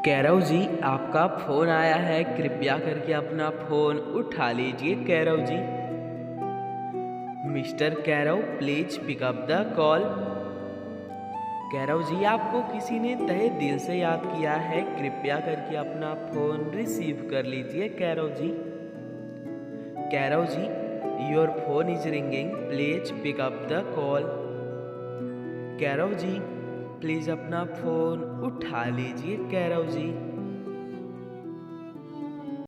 कैरव जी, आपका फ़ोन आया है, कृपया करके अपना फ़ोन उठा लीजिए Kairav ji. Mister Kairav, please pick up the call. Kairav ji, आपको किसी ने तहे दिल से याद किया है, कृपया करके अपना फ़ोन रिसीव कर लीजिए Kairav ji. Kairav ji, your phone is ringing, please pick up the call. Kairav ji, please अपना फ़ोन उठा लीजिए कैरव जी।